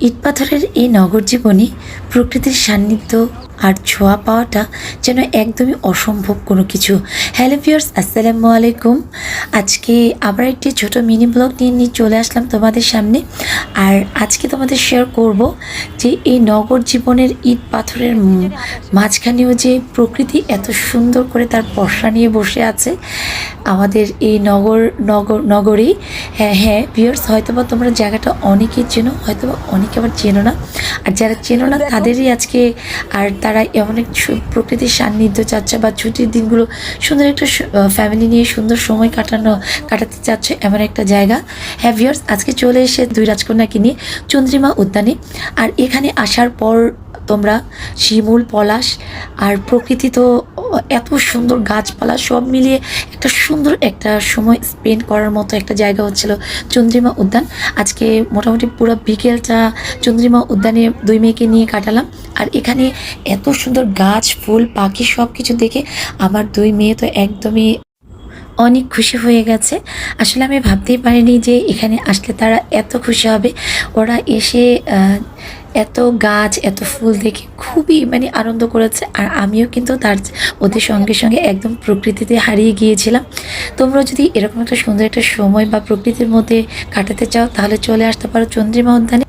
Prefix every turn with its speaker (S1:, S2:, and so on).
S1: ইট পাথরের এই নগর জীবনে প্রকৃতির সান্নিধ্য আর ছোঁয়া পাওয়াটা যেন একদমই অসম্ভব কোনো কিছু। হ্যালো ভিউয়ার্স, আসসালামু আলাইকুম। আজকে আবার একটি ছোট মিনি ব্লগ নিয়ে চলে আসলাম তোমাদের সামনে। আর আজকে তোমাদের শেয়ার করব যে এই নগর জীবনের ইট পাথরের মাঝখানেও যে প্রকৃতি এত সুন্দর করে তার পসরা নিয়ে বসে আছে আমাদের এই নগরী। হ্যাঁ ভিউয়ার্স, হয়তোবা তোমরা জায়গাটা অনেকেই চেনো, হয়তোবা অনেকে আবার চেনো না। আর যারা চেনো না তাদেরই আজকে, আর তারা এমন এক প্রকৃতির সান্নিধ্য চাচ্ছে বা ছুটির দিনগুলো সুন্দর একটা ফ্যামিলি নিয়ে সুন্দর সময় কাটাতে চাচ্ছে এমন একটা জায়গা। হ্যাঁ ভিউয়ার্স, আজকে চলে এসে দুই রাজকন্যাকে নিয়ে চন্দ্রিমা উদ্যানে। আর এখানে আসার পর তোমরা শিমুল, পলাশ আর প্রকৃতি তো এত সুন্দর গাছপালা সব মিলিয়ে একটা সুন্দর একটা সময় স্পেন্ড করার মতো একটা জায়গা হচ্ছিল চন্দ্রিমা উদ্যান। আজকে মোটামুটি পুরো বিকেলটা চন্দ্রিমা উদ্যানে দুই মেয়েকে নিয়ে কাটালাম। আর এখানে এত সুন্দর গাছ, ফুল, পাখি সব কিছু দেখে আমার দুই মেয়ে তো একদমই অনেক খুশি হয়ে গেছে। আসলে আমি ভাবতেই পারিনি যে এখানে আসলে তারা এত খুশি হবে। ওরা এসে এত গাছ, এত ফুল দেখে খুবই আনন্দ করেছে। আর আমিও কিন্তু ওদের সঙ্গে সঙ্গে একদম প্রকৃতিতে হারিয়ে গিয়েছিলাম। তোমরা যদি এরকম একটা সুন্দর একটা সময় বা প্রকৃতির মধ্যে কাটাতে চাও তাহলে চলে আসতে পারো চন্দ্রিমা উদ্যানে।